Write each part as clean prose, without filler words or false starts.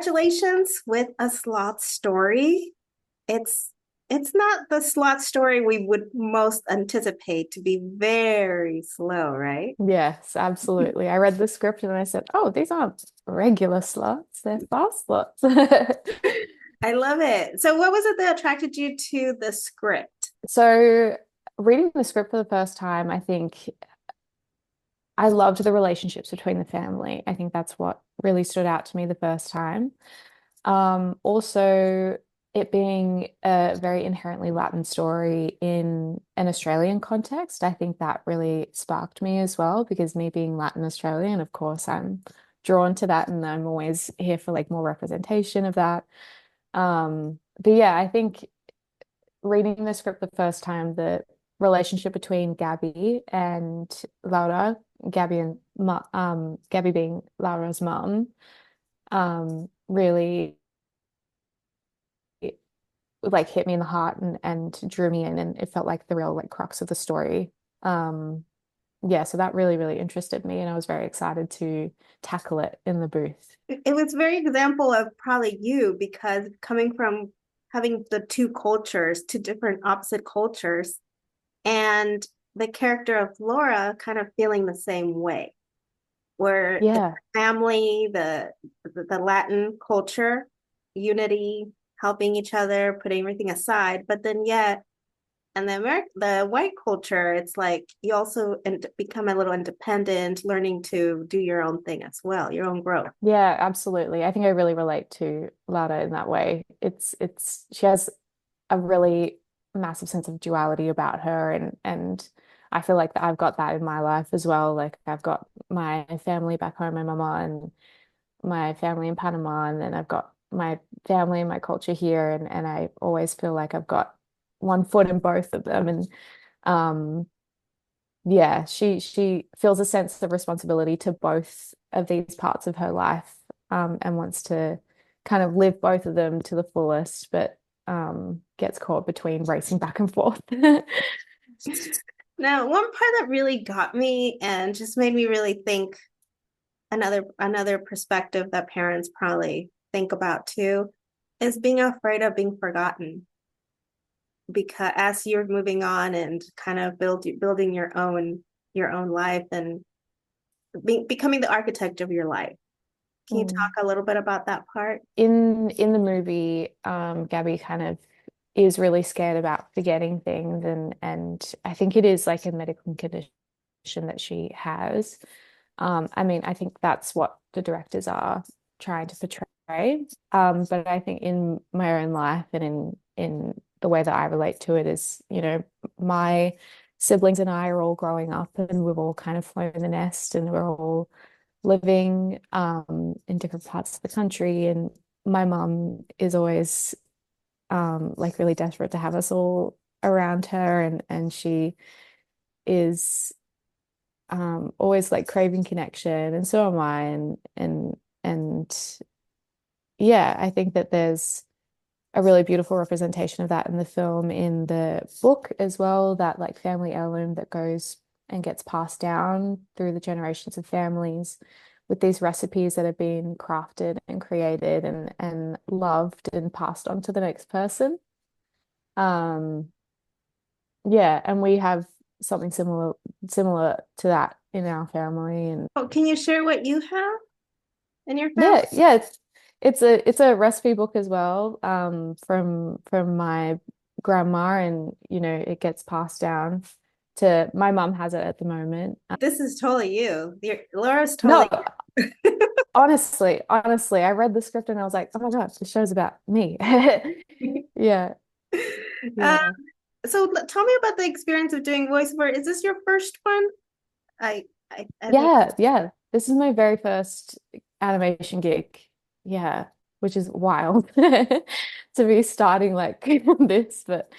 congratulations with a Sloth story. It's it's not the Sloth story we would most anticipate to be very slow, right? Yes, absolutely. I read the script and I said, oh, these aren't regular slots, they're fast slots. I love it. So what was it that attracted you to the script? So, reading the script for the first time, I think I loved the relationships between the family. I think that's what really stood out to me the first time. Also, it being a very inherently Latin story in an Australian context, I think that really sparked me as well, because me being Latin Australian, of course, I'm drawn to that and I'm always here for like more representation of that. But yeah, I think reading the script the first time, the relationship between Gabby and Laura, Gabby being Laura's mum, really like hit me in the heart and drew me in, and it felt like the real like crux of the story. Um, yeah, so that really, really interested me, and I was very excited to tackle it in the booth. It was very example of probably you because coming from having the two cultures, two different opposite cultures, and the character of Laura kind of feeling the same way, where it's Yeah, family, the Latin culture, unity, helping each other, putting everything aside, but then yet, and the white culture, it's like you also become a little independent, learning to do your own thing as well, your own growth. yeah, absolutely. I think I really relate to Lada in that way. It's she has a really massive sense of duality about her, and I feel like that I've got that in my life as well. Like I've got my family back home, my mama and my family in Panama, and then I've got my family and my culture here, and I always feel like I've got one foot in both of them. And um yeah, she feels a sense of responsibility to both of these parts of her life, and wants to kind of live both of them to the fullest, but gets caught between racing back and forth. Now, one part that really got me and just made me really think another perspective that parents probably think about too is being afraid of being forgotten. Because as you're moving on and kind of building your own life and becoming the architect of your life. Can you talk Mm. a little bit about that part? In the movie, Gabby kind of is really scared about forgetting things, and I think it is like a medical condition that she has. I mean, I think that's what the directors are trying to portray. But I think in my own life and in the way that I relate to it is, my siblings and I are all growing up and we've all kind of flown the nest and we're all living in different parts of the country. And my mum is always like really desperate to have us all around her, and she is always like craving connection, and so am I. And yeah, I think that there's a really beautiful representation of that in the film, in the book as well, that like family heirloom that goes and gets passed down through the generations of families with these recipes that have been crafted and created and loved and passed on to the next person. Um, yeah, and we have something similar to that in our family. And Oh, can you share what you have in your family? yeah, it's a recipe book as well, from my grandma, and it gets passed down to my mum has it at the moment. This is totally you. Laura's No, totally honestly, I read the script and I was like, oh my God, this show's about me. you. Yeah, um, yeah, so tell me about the experience of doing voiceover. Is this your first one? I think yeah. This is my very first animation gig. Yeah, which is wild to be starting like this, but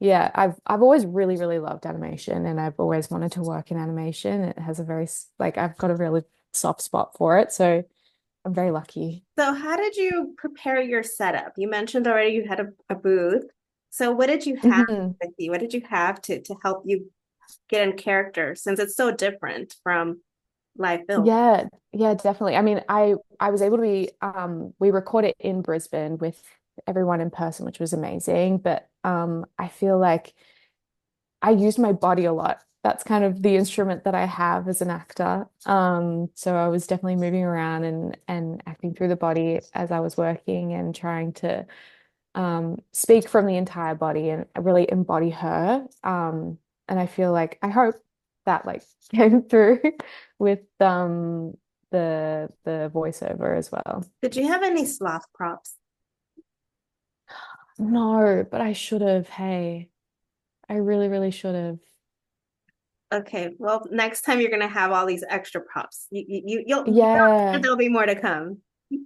yeah, I've always really, really loved animation, and I've always wanted to work in animation. It has a very like I've got a really soft spot for it, so I'm very lucky. so. How did you prepare your setup? You mentioned already you had a booth. So what did you have Mhm. with you? What did you have to help you get in character since it's so different from live film. Yeah, yeah, definitely. I mean, I was able to be we recorded in Brisbane with everyone in person, which was amazing. But I feel like I used my body a lot. That's kind of the instrument that I have as an actor. So I was definitely moving around and acting through the body as I was working and trying to speak from the entire body and really embody her. And I feel like I hope that like came through with the voiceover as well. Did you have any sloth props? No, but I should have. Hey, I really, really should have. Okay, well, next time you're gonna have all these extra props. You'll Yeah. there'll be more to come.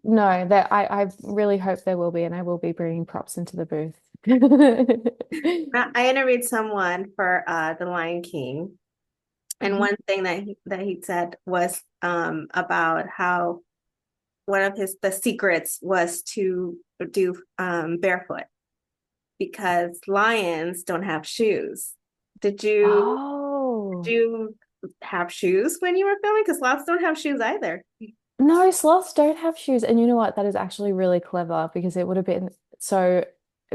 No, that I really hope there will be, and I will be bringing props into the booth. I interviewed someone for The Lion King, and Mhm. one thing that he said was about how one of his the secrets was to do barefoot because lions don't have shoes. Did you Oh. did you have shoes when you were filming? Because sloths don't have shoes either. No, sloths don't have shoes. And you know what? That is actually really clever because it would have been so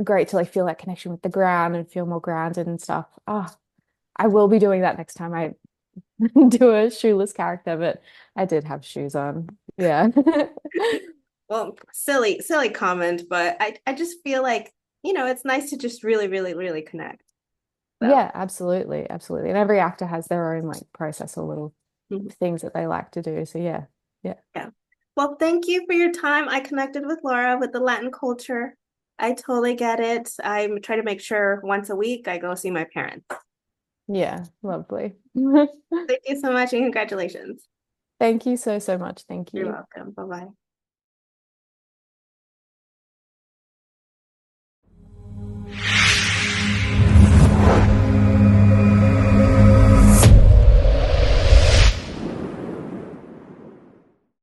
great to like feel that connection with the ground and feel more grounded and stuff. Oh, I will be doing that next time I do a shoeless character, but I did have shoes on. Yeah. Well, silly comment, but I just feel like, it's nice to just really, really, really connect. So, Yeah, absolutely. Absolutely. And every actor has their own like process or little mhm, things that they like to do. So yeah. Yeah. yeah. Well, thank you for your time. I connected with Laura with the Latin culture. I totally get it. I try to make sure once a week I go see my parents. Yeah. Lovely. Thank you so much and congratulations. Thank you so, so much. Thank You're you. welcome. Bye bye.